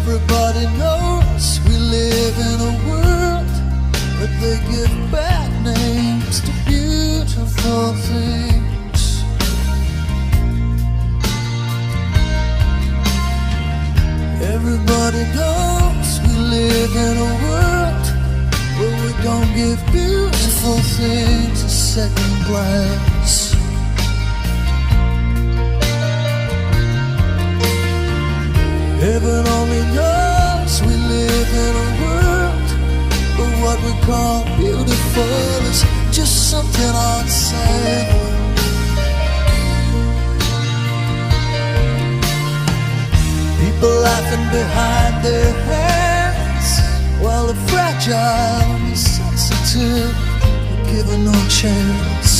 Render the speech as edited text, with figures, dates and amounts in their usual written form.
Everybody knows we live in a world but they give bad names to beautiful things. Everybody knows we live in a world where we don't give beautiful things a second glance. Heaven only knows we live in a world but what we call beautiful is just something on sale. People laughing behind their hands while the fragile and the sensitive are given no chance.